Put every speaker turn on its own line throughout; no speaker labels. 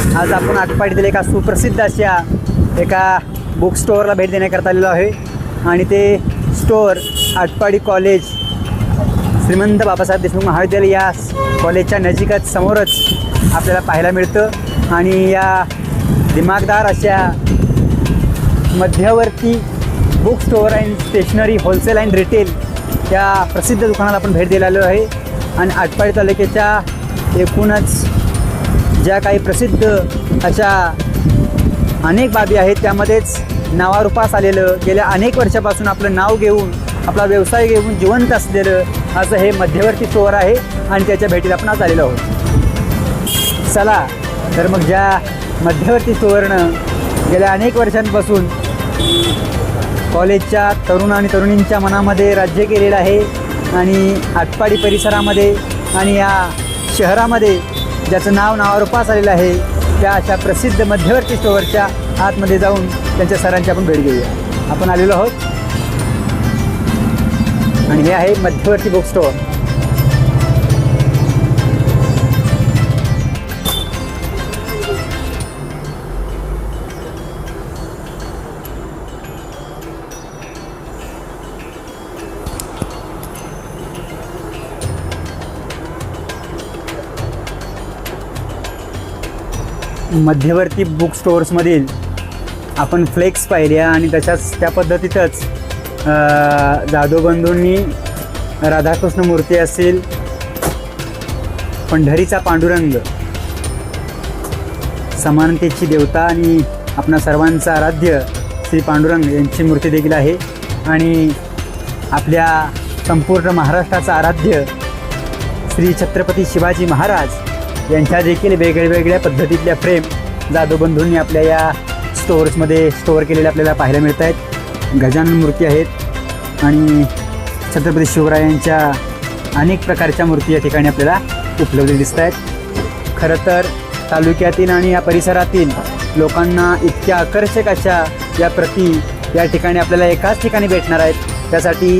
आज आपण आटपाडीतील एका सुप्रसिद्ध अशा एका बुक स्टोअरला भेट देण्याकरता आलेलो आहे आणि ते स्टोअर आटपाडी कॉलेज श्रीमंत बाबासाहेब देशमुख महाविद्यालय या कॉलेजच्या नजीकच समोरच आपल्याला पाहायला मिळतं। आणि या दिमागदार अशा मध्यवर्ती book store and stationery wholesale and retail या प्रसिद्ध दुकानाला आपण भेट द्यायला आलो आहे। आणि आटपाडी तालुक्याच्या एकूणच ज्या काही प्रसिद्ध अशा अनेक बाबी आहेत त्यामध्येच नावारूपास आलेलं गेल्या अनेक वर्षापासून आपलं नाव घेऊन आपला व्यवसाय घेऊन जिवंत असलेलं असं हे मध्यवर्ती स्टोअर आहे आणि त्याच्या भेटीला आपण आज आलेलो आहोत। चला तर मग ज्या मध्यवर्ती स्टोअरनं गेल्या अनेक वर्षांपासून कॉलेजच्या तरुण आणि तरुणींच्या मनामध्ये राज्य केलेलं आहे आणि आटपाडी परिसरामध्ये आणि या शहरामध्ये ज्याचं नावारूपास आलेलं आहे त्या अशा प्रसिद्ध मध्यवर्ती स्टोअरच्या आतमध्ये जाऊन त्यांच्या सरांची आपण भेट घेऊया। आपण आलेलो आहोत आणि हे आहे मध्यवर्ती बुक स्टोअर। मध्यवर्ती बुक स्टोअर्समधील आपण फ्लेक्स पाहिल्या आणि तशाच त्या पद्धतीतच जाधवबंधूंनी राधाकृष्ण मूर्ती असेल, पंढरीचा पांडुरंग, समानतेची देवता आणि आपणा सर्वांचा आराध्य श्री पांडुरंग यांची मूर्ती देखील आहे। आणि आपल्या संपूर्ण महाराष्ट्राचा आराध्य श्री छत्रपती शिवाजी महाराज यांच्या देखील वेगळ्या पद्धतीतल्या फ्रेम जाधवबंधूंनी आपल्या या स्टोअर्समध्ये स्टोअर केलेल्या आपल्याला पाहायला मिळत आहेत। गजानन मूर्ती आहेत आणि छत्रपती शिवरायांच्या अनेक प्रकारच्या मूर्ती या ठिकाणी आपल्याला उपलब्ध दिसत आहेत। खरं तर तालुक्यातील आणि या परिसरातील लोकांना इतक्या आकर्षक अशा या प्रती या ठिकाणी आपल्याला एकाच ठिकाणी भेटणार आहेत। त्यासाठी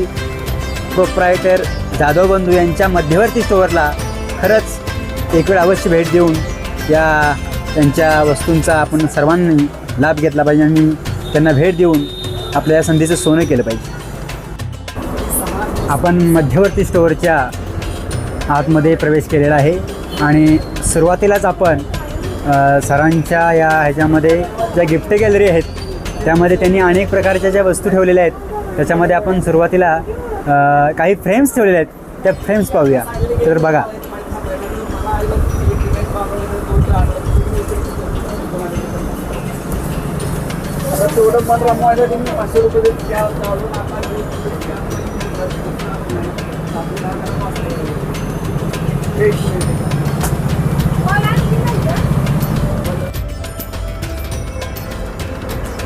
प्रोप्रायटर जाधवबंधू यांच्या मध्यवर्ती स्टोअरला खरंच एक वेळ अवश्य भेट देऊन या त्यांच्या वस्तूंचा आपण सर्वांनी लाभ घेतला पाहिजे आणि त्यांना भेट देऊन आपल्या या संधीचं सोनं केलं पाहिजे। आपण मध्यवर्ती स्टोअरच्या आतमध्ये प्रवेश केलेला आहे आणि सुरुवातीलाच आपण सरांच्या या ह्याच्यामध्ये ज्या गिफ्ट गॅलरी आहेत त्यामध्ये त्यांनी अनेक प्रकारच्या ज्या वस्तू ठेवलेल्या आहेत त्याच्यामध्ये आपण सुरुवातीला काही फ्रेम्स ठेवलेल्या आहेत त्या फ्रेम्स पाहूया। तर बघा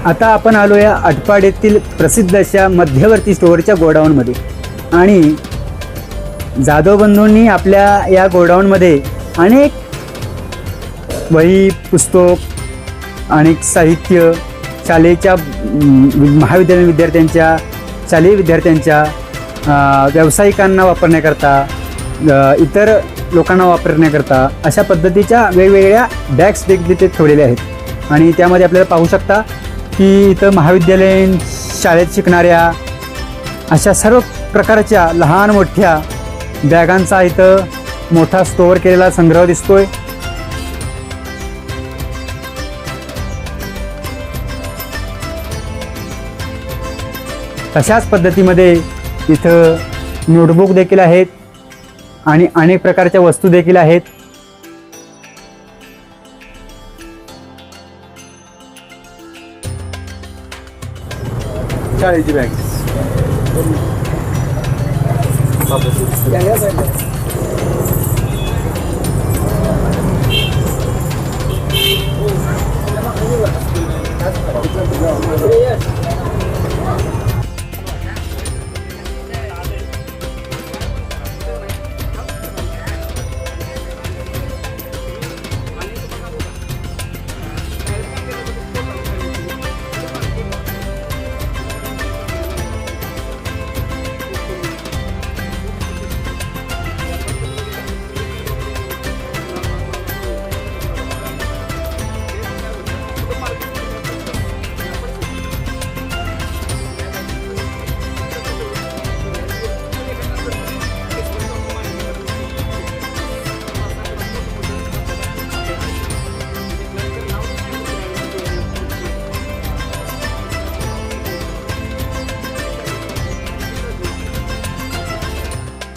आता आपण आलो या आटपाडीतील प्रसिद्ध अशा मध्यवर्ती स्टोअरच्या गोडाऊनमध्ये आणि जाधवबंधूंनी आपल्या या गोडाऊनमध्ये अनेक वही, पुस्तक, अनेक साहित्य, शालेच्या महाविद्यालयीन विद्यार्थ्यांच्या, शालेय विद्यार्थ्यांच्या, व्यावसायिकांना वापरण्याकरता, इतर लोकांना वापरण्याकरता अशा पद्धतीच्या वेगवेगळ्या बॅग्स देखील ते ठेवलेल्या आहेत। आणि त्यामध्ये आपल्याला पाहू शकता की इथं महाविद्यालयीन शाळेत शिकणाऱ्या अशा सर्व प्रकारच्या लहान मोठ्या बॅगांचा इथं मोठा स्टोअर केलेला संग्रह दिसतोय। तशाच पद्धतीमध्ये इथं नोटबुक देखील आहेत आणि अनेक प्रकारच्या वस्तू देखील आहेत। शाळेची बॅग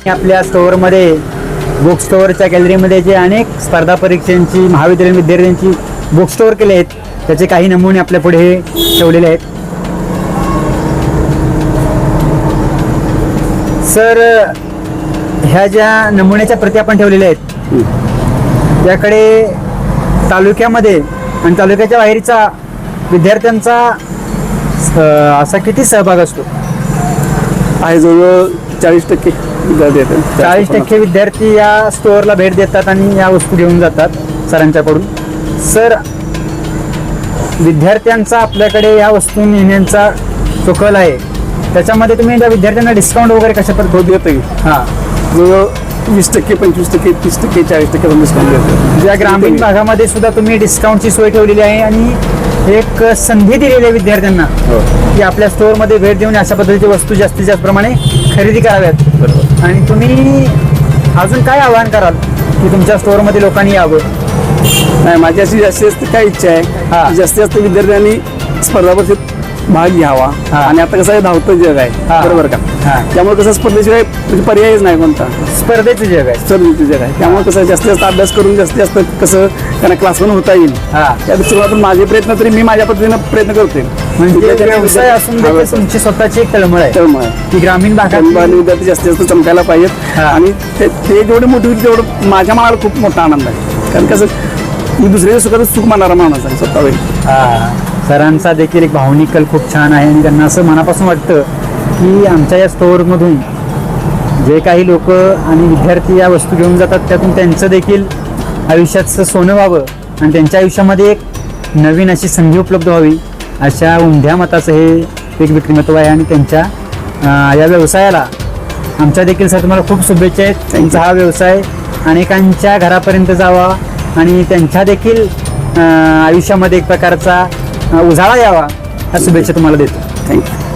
आपल्या स्टोअरमध्ये बुक स्टोअरच्या गॅलरीमध्ये जे अनेक स्पर्धा परीक्षांची महाविद्यालयीन विद्यार्थ्यांची बुक स्टोअर केले आहेत त्याचे काही नमुने आपल्या पुढे ठेवलेले आहेत. सर, ह्या ज्या नमुन्याच्या प्रती आपण ठेवलेल्या आहेत त्याकडे तालुक्यामध्ये आणि तालुक्याच्या बाहेरचा विद्यार्थ्यांचा असा किती सहभाग असतो?
आहे जवळजवळ 40% विद्यार्थी येतात.
40% विद्यार्थी या स्टोअरला भेट देतात आणि या वस्तू घेऊन जातात सरांच्याकडून. सर, विद्यार्थ्यांचा आपल्याकडे या वस्तू नेण्याचा जो कल आहे त्याच्यामध्ये तुम्ही त्या विद्यार्थ्यांना डिस्काउंट वगैरे कशा पद्धतीने
देतं की
हां
जवळजवळ 20%, 25%, 30%, 40% डिस्काउंट देतो.
ज्या ग्रामीण भागामध्ये सुद्धा तुम्ही डिस्काउंटची सोय ठेवलेली आहे आणि एक संधी दिलेली आहे विद्यार्थ्यांना
हो.
की आपल्या स्टोअरमध्ये भेट देऊन अशा पद्धतीची वस्तू जास्तीत जास्त प्रमाणे खरेदी कराव्यात.
बरोबर.
आणि तुम्ही अजून काय आवाहन कराल की तुमच्या स्टोअरमध्ये लोकांनी यावं?
नाही, माझी अशी जास्तीत जास्त काय इच्छा आहे
हा.
की जास्तीत जास्त विद्यार्थ्यांनी स्पर्धा परीक्षेत भाग घ्यावा.
हा.
आणि आता कसं आहे धावतं जग आहे,
हा.
बरोबर का?
हा.
त्यामुळे कसं स्पर्धेशिवाय म्हणजे पर्यायच नाही कोणता,
स्पर्धेचं जग आहे.
स्पर्धेचं जग आहे. त्यामुळे कसं जास्तीत जास्त अभ्यास करून जास्तीत जास्त कसं त्यांना क्लासवर होता येईल
हां,
त्या दृष्टिकोनातून माझे प्रयत्न तरी मी माझ्या पद्धतीनं प्रयत्न करते.
म्हणजे व्यवसाय असून देखील तुमची स्वतःची एक तळमळ आहे
त्यामुळे
की ग्रामीण भागात
विद्यार्थी जास्तीत जास्त चमकायला पाहिजेत.
हा.
आणि ते जेवढे मोठे होईल तेवढं माझ्या मनाला खूप मोठा आनंद आहे. कारण कसं मी दुसऱ्याच्या सुखाचं सुख मानणारा माणूस आहे स्वतः होईल.
सरांचा देखील एक भावनिक कल खूप छान आहे आणि त्यांना असं मनापासून वाटतं की आमच्या या स्टोअरमधून जे काही लोक आणि विद्यार्थी या वस्तू घेऊन जातात त्यातून त्यांचं देखील आयुष्याचं सोनं व्हावं आणि त्यांच्या आयुष्यामध्ये एक नवीन अशी संधी उपलब्ध व्हावी अशा उमद्या मताचं हे एक व्यक्तिमत्व आहे. आणि त्यांच्या या व्यवसायाला आमच्या देखील सर तुम्हाला खूप शुभेच्छा आहेत. त्यांचा हा व्यवसाय अनेकांच्या घरापर्यंत जावा आणि त्यांच्या देखील आयुष्यामध्ये एक प्रकारचा उजाळा यावा ह्या शुभेच्छा तुम्हाला देतो.
थँक्यू.